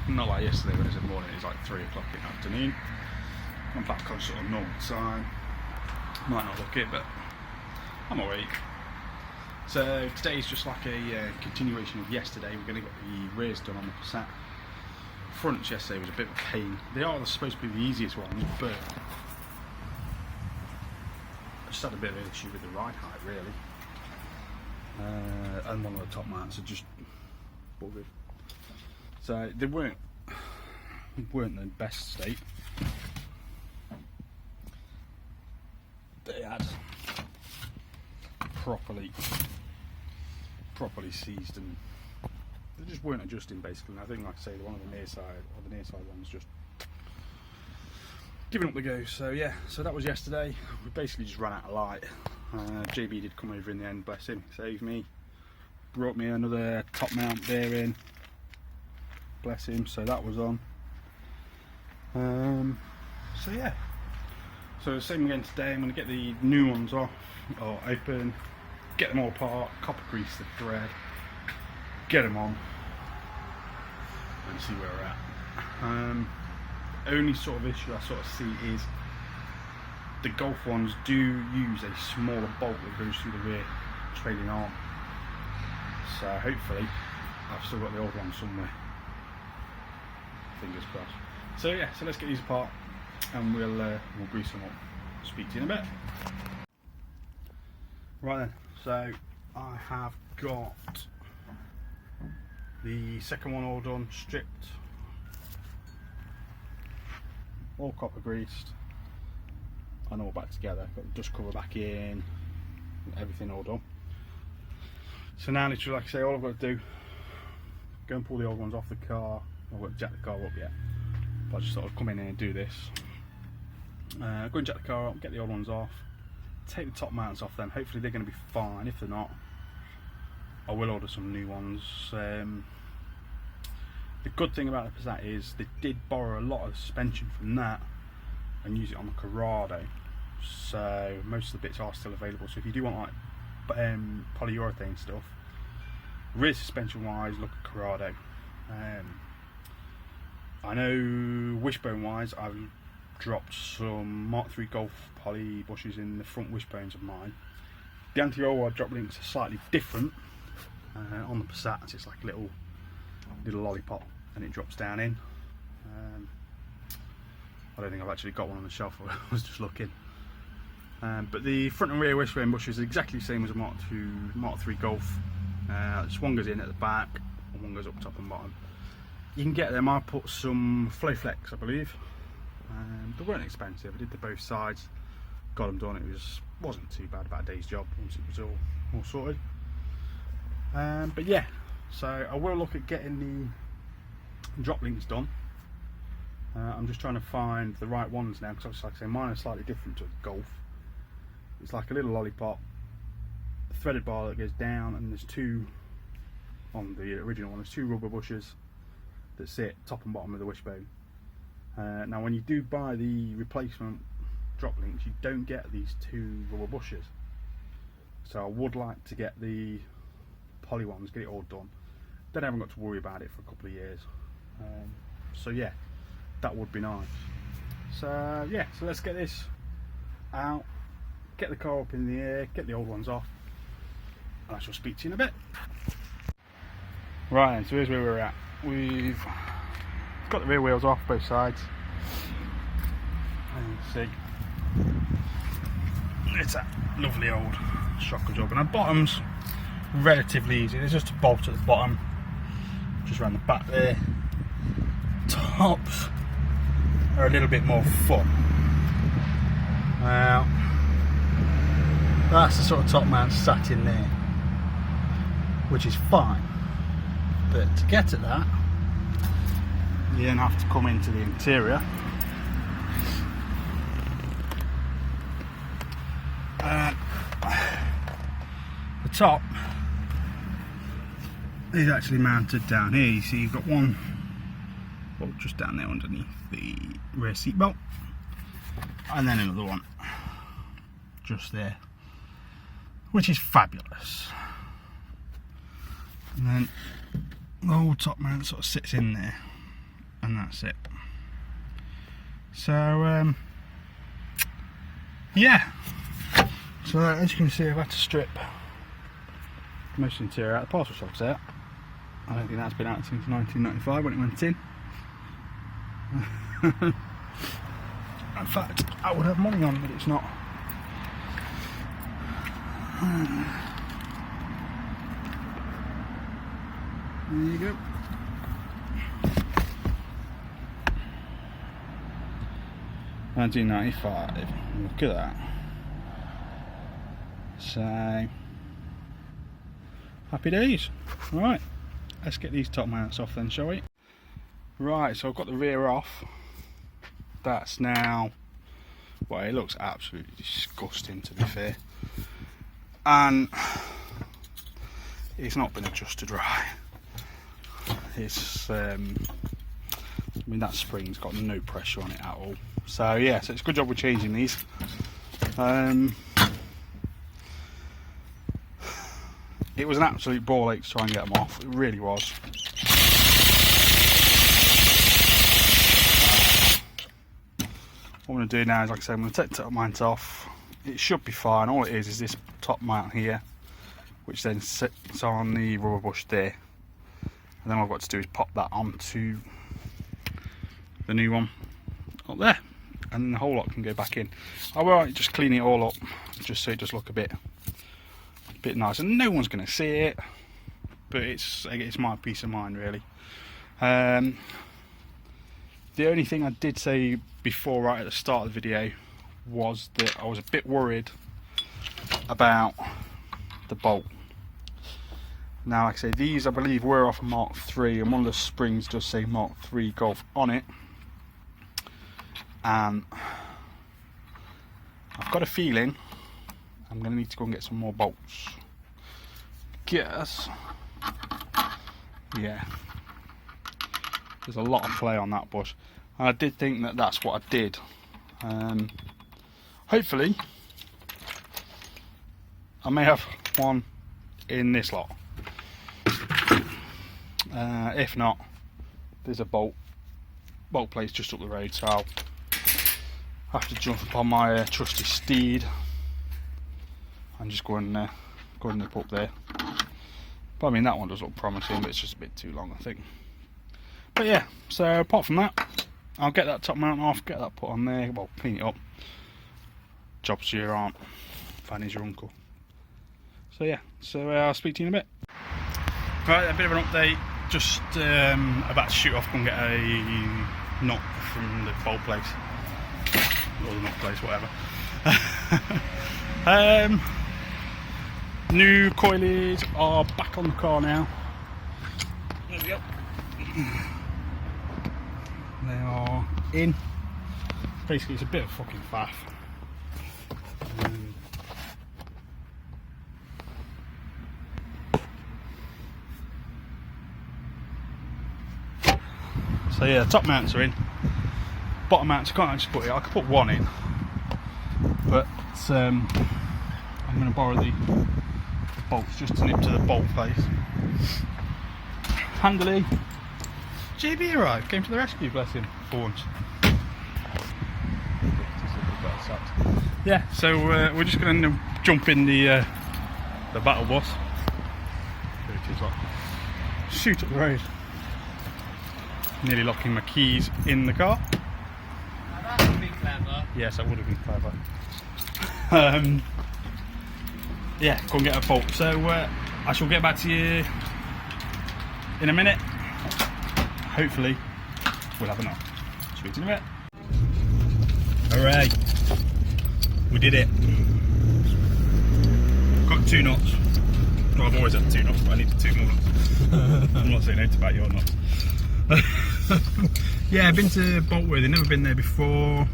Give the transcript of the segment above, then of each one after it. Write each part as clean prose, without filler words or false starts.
Not like yesterday when it was in the morning, it's like 3 o'clock in the afternoon. I'm back on sort of normal time. Might not look it, but I'm awake. So today's just like a continuation of yesterday. We're going to get the rears done on the Passat. Fronts yesterday was a bit of a pain. They are supposed to be the easiest ones, but I just had a bit of an issue with the ride height, really. And one of the top mounts are just buggered. So they weren't in the best state. They had properly seized, and they just weren't adjusting basically. And I think, like I say, one of the near side ones just giving up the ghost. So yeah, so that was yesterday. We basically just ran out of light. JB did come over in the end, bless him, saved me, brought me another top mount bearing, bless him, so that was on. So yeah, so same again today. I'm going to get the new ones off, or open, get them all apart, copper grease the thread, get them on, and see where we're at. Only sort of issue I sort of see is the Golf ones do use a smaller bolt that goes through the rear trailing arm. So hopefully I've still got the old one somewhere. Fingers crossed. So yeah, so let's get these apart and we'll grease them up. Speak to you in a bit. Right then, so I have got the second one all done, stripped, all copper greased, and all back together. Got the dust cover back in, everything all done. So now literally, like I say, all I've got to do, go and pull the old ones off the car. I've got to jack the car up yet, but I just thought I'd come in here and do this. Go and jack the car up, get the old ones off, take the top mounts off them. Hopefully they're going to be fine. If they're not, I will order some new ones. The good thing about the Passat is they did borrow a lot of suspension from that and use it on the Corrado, so most of the bits are still available. So if you do want like polyurethane stuff, rear suspension wise, look at Corrado. I know wishbone wise, I've dropped some Mark III Golf poly bushes in the front wishbones of mine. The anti-roll drop links are slightly different. On the Passat it's like a little lollipop and it drops down in. I don't think I've actually got one on the shelf, I was just looking. But the front and rear wishbone bushes are exactly the same as a Mark III Golf. Just one goes in at the back and one goes up top and bottom. You can get them. I put some Flowflex, I believe. They weren't expensive. I did the both sides, got them done. It wasn't too bad, about a day's job once it was all sorted. But yeah, so I will look at getting the drop links done. I'm just trying to find the right ones now, because obviously, like I say, mine are slightly different to a Golf. It's like a little lollipop, a threaded bar that goes down, and there's two on the original one. There's two rubber bushes that sit top and bottom of the wishbone. Now, when you do buy the replacement drop links, you don't get these two rubber bushes. So I would like to get the poly ones, get it all done. Then I haven't got to worry about it for a couple of years. So yeah, that would be nice. So yeah, so let's get this out, get the car up in the air, get the old ones off, and I shall speak to you in a bit. Right then, so here's where we're at. We've got the rear wheels off both sides, and you can see it's that lovely old shock absorber. Now bottom's relatively easy, there's just a bolt at the bottom, just around the back there. Tops are a little bit more fun. Now that's the sort of top mount sat in there, which is fine, but to get at that you then have to come into the interior. The top is actually mounted down here. You see you've got one, well, just down there underneath the rear seat belt, and then another one just there, which is fabulous. And then the whole top mount sort of sits in there, and that's it. So yeah, so as you can see, I've had to strip most of the interior out. The parcel shop's out. I don't think that's been out since 1995 when it went in. In fact, I would have money on, but it's not. There you go. $1995. Look at that. So happy days. Right, let's get these top mounts off then, shall we? Right, so I've got the rear off. That's now, well, it looks absolutely disgusting, to be fair, and it's not been adjusted right. It's I mean, that spring's got no pressure on it at all. So yeah, so it's a good job we're changing these. It was an absolute ball ache to try and get them off. It really was. What I'm going to do now is, like I said, I'm going to take the top mount off. It should be fine. All it is this top mount here, which then sits on the rubber bush there. And then all I've got to do is pop that onto the new one up there, and the whole lot can go back in. I will just clean it all up, just so it does look a bit nice, and no one's going to see it, but it's my peace of mind, really. The only thing I did say before, right at the start of the video, was that I was a bit worried about the bolt. Now, like I say, these I believe were off a Mark III, and one of the springs does say Mark III Golf on it, and I've got a feeling I'm going to need to go and get some more bolts. Guess, yeah, there's a lot of play on that bush, and I did think that that's what I did. Hopefully I may have one in this lot. If not, there's a bolt place just up the road, so I'll have to jump upon my trusty steed and just go and nip up there. But I mean, that one does look promising, but it's just a bit too long, I think. But yeah, so apart from that, I'll get that top mount off, get that put on there, well, clean it up. Job's your aunt, Fanny's your uncle. So yeah, so I'll speak to you in a bit. Right, a bit of an update. Just about to shoot off and get a nut from the bolt place, or the nut place, whatever. New coilies are back on the car now. There we go. They are in. Basically, it's a bit of fucking faff. So yeah, the top mounts are in. Bottom mounts, I can't actually put it. I could put one in, but I'm going to borrow the bolts just to nip to the bolt place. Handily, JB arrived, came to the rescue, bless him, for once. Yeah, so we're just going to jump in the battle bus. Shoot up the road. Nearly locking my keys in the car. Now that would be clever. Yes, that would have been clever. Yeah, go and get a bolt. So I shall get back to you in a minute. Hopefully we'll have enough. Speak to you in a bit. Hooray! We did it. Got 2 knots. Well, I've always had 2 knots, but I need 2 more knots. I'm not saying no about your knots. Yeah, I've been to Boltworthy, never been there before.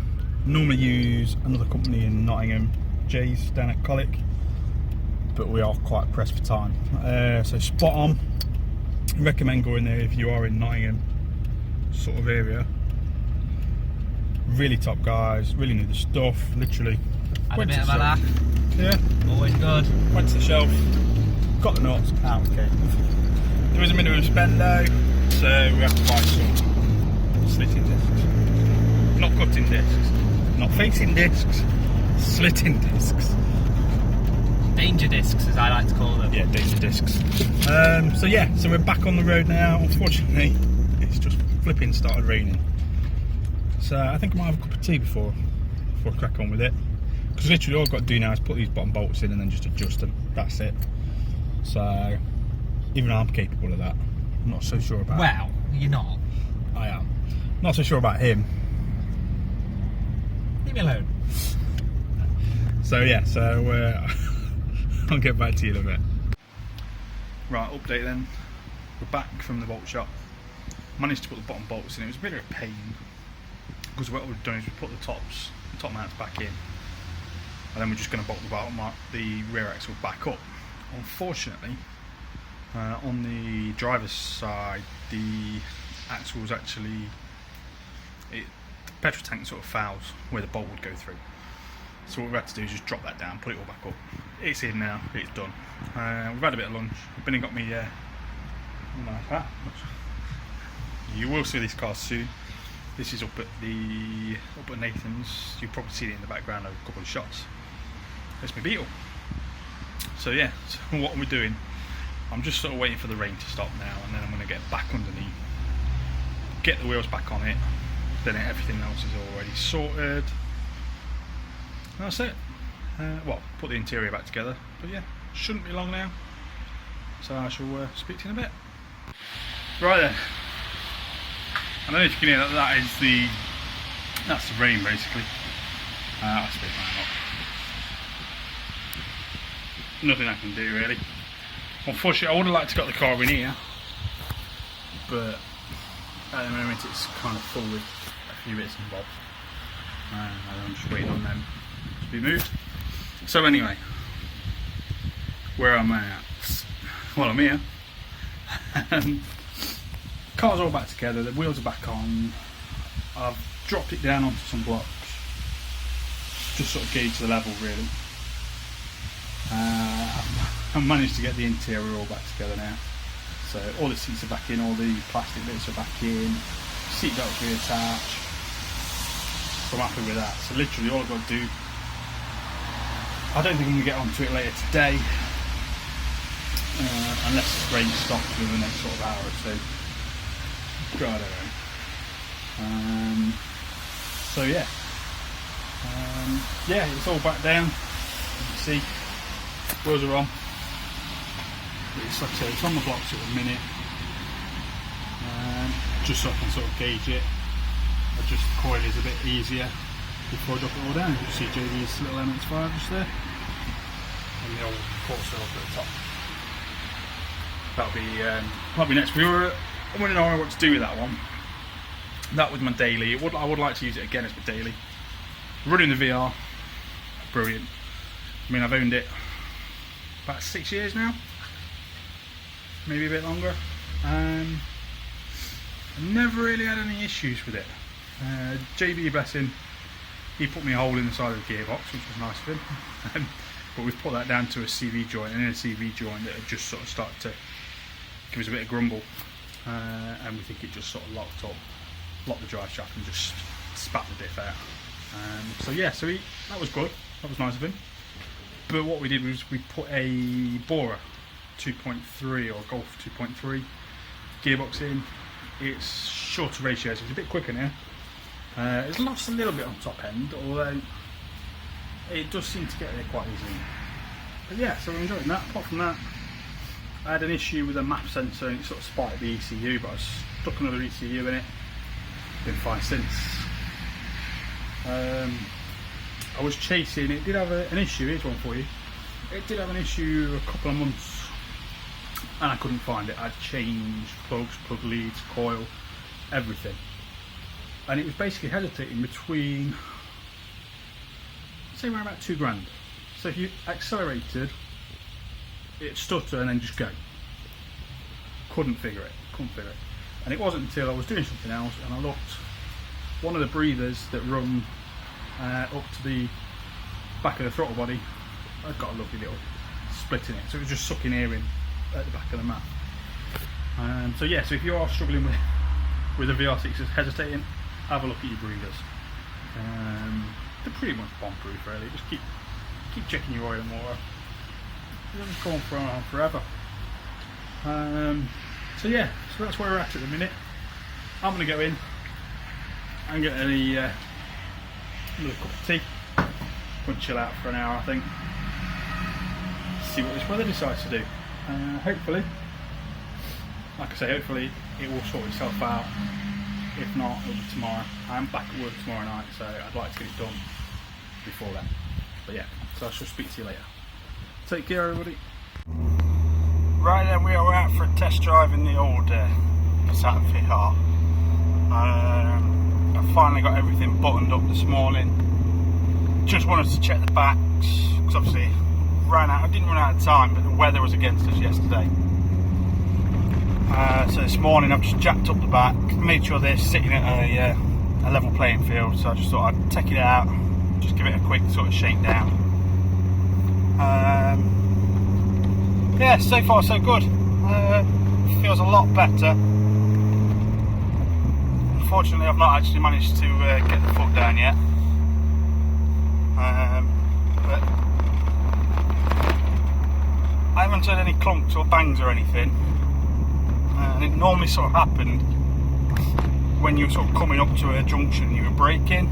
Normally use another company in Nottingham, Jay's down at Colic, but we are quite pressed for time. So spot on. Recommend going there if you are in Nottingham sort of area. Really top guys, really knew the stuff, literally. Had a bit of a laugh. Yeah. Always good. Went to the shelf, got the nuts, out we came. There is a minimum spend though, so we have to buy some. slitting discs. Not cutting discs, not facing discs, slitting discs. Danger discs, as I like to call them. Yeah, danger discs. So yeah, so we're back on the road now. Unfortunately, it's just flipping started raining. So I think I might have a cup of tea before I crack on with it. Because literally all I've got to do now is put these bottom bolts in and then just adjust them. That's it. So even I'm capable of that. I'm not so sure about. Well, you're not. I am. Not so sure about him. Leave me alone. So yeah, I'll get back to you in a bit. Right, update then. We're back from the bolt shop. Managed to put the bottom bolts in. It was a bit of a pain because what we've done is we put the top mounts back in, and then we're just going to bolt the rear axle back up. Unfortunately, on the driver's side, the axle was actually the petrol tank sort of fouls where the bolt would go through. So what we've had to do is just drop that down, put it all back up. It's in now, it's done. We've had a bit of lunch. Benny got me nice hat. You will see these cars soon. This is up at Nathan's. You've probably seen it in the background of a couple of shots. It's my Beetle. So yeah, so what are we doing? I'm just sort of waiting for the rain to stop now, and then I'm going to get back underneath, get the wheels back on it, then everything else is already sorted. That's it. Well, put the interior back together, but yeah, shouldn't be long now. So I shall speak to you in a bit. Right then. I don't know if you can hear that. That's the rain basically. I'll speak mine up. Nothing I can do really. Unfortunately, I would have liked to got the car in here, but at the moment it's kind of full with a few bits and bobs, and I'm just waiting on them to be moved. So anyway, where am I at? Well, I'm here. Car's all back together, the wheels are back on. I've dropped it down onto some blocks, just sort of gauge the level really. I've managed to get the interior all back together now. So all the seats are back in, all the plastic bits are back in, seat belts reattached. So I'm happy with that. So literally all I've got to do, I don't think I'm going to get onto it later today, unless the rain stops within the next sort of hour or two. God, I don't know. So yeah, yeah, it's all back down. You can see wheels are on. It's like I say, it's on the blocks at the minute, just so I can sort of gauge it. Adjust the coil is a bit easier before I drop it all down. You can see JD's little MX-5 just there, and the old quarter cylinder at the top. That'll be next. I want to know what to do with that one. That was my daily. I would like to use it again as my daily. Running the VR, brilliant. I mean, I've owned it about 6 years now, maybe a bit longer. Never really had any issues with it. JB, bless him, he put me a hole in the side of the gearbox, which was nice of him. But we've put that down to a CV joint, and in a CV joint it had just sort of started to give us a bit of grumble. And we think it just sort of locked the drive shaft and just spat the diff out. So yeah, that was good. That was nice of him. But what we did was we put a Bora 2.3 or Golf 2.3 gearbox in. It's shorter ratios, so it's a bit quicker now. It's lost a little bit on top end, although it does seem to get there quite easily. But yeah, so we're enjoying that. Apart from that, I had an issue with a map sensor and it sort of spiked the ECU, but I stuck another ECU in it. Been fine since. I was chasing, it did have an issue, here's one for you. It did have an issue a couple of months and I couldn't find it. I'd changed plugs, plug leads, coil, everything. And it was basically hesitating between, say around about £2 grand. So if you accelerated, it'd stutter and then just go. Couldn't figure it. And it wasn't until I was doing something else and I looked, one of the breathers that run up to the back of the throttle body, I've got a lovely little split in it, so it was just sucking air in at the back of the mat. So yeah, so if you are struggling with with the VR6 is hesitating, have a look at your breathers. They're pretty much bomb-proof really, just keep checking your oil and water. They're just going on forever. So yeah, so that's where we're at the minute. I'm going to go in and get another cup of tea. Going to chill out for an hour I think. See what this weather decides to do. Hopefully, like I say, hopefully it will sort itself out. If not, it'll be tomorrow. I'm back at work tomorrow night, so I'd like to get it done before then. But yeah, so I shall speak to you later. Take care everybody. Right then, we are out for a test drive in the old Passat VR. I finally got everything buttoned up this morning. Just wanted to check the backs, because obviously I didn't run out of time, but the weather was against us yesterday. So this morning I've just jacked up the back, made sure they're sitting at a level playing field, so I just thought I'd take it out, just give it a quick sort of shake down. Yeah, so far so good. Feels a lot better. Unfortunately I've not actually managed to get the foot down yet. But I haven't heard any clunks or bangs or anything. And it normally sort of happened when you were sort of coming up to a junction, you were braking,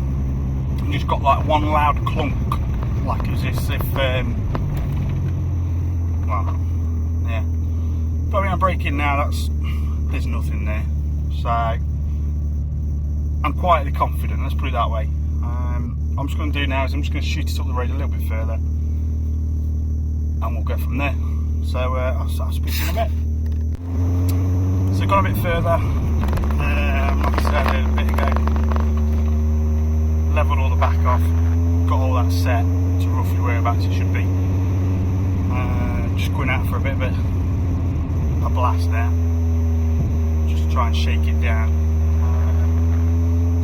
and you just got like one loud clunk, like as if, well, yeah. But I mean, I'm braking now, there's nothing there, so I'm quietly confident, let's put it that way. I'm just going to do now is I'm just going to shoot it up the road a little bit further, and we'll go from there. So I'll speak to you in a bit. So gone a bit further, like I said a bit ago, levelled all the back off, got all that set to roughly whereabouts it should be. Just going out for a bit of a blast now, just to try and shake it down.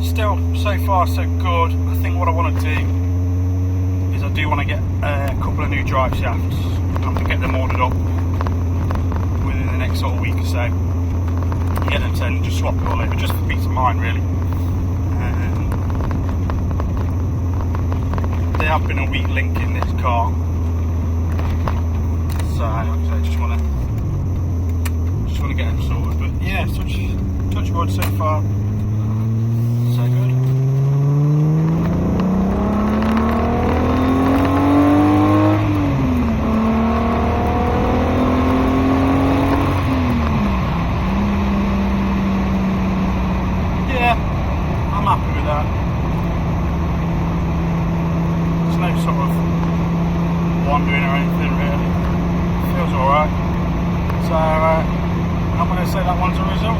Still, so far so good. I think what I want to do is I do want to get a couple of new drive shafts. I'm going to get them ordered up within the next sort of week or so. Get them and just swap it all over, just for peace of mind really. They have been a weak link in this car, so I just want to get them sorted. But yeah, touch wood, so far so good. Sort of wandering or anything really. Feels alright. So I'm going to say that one's a result.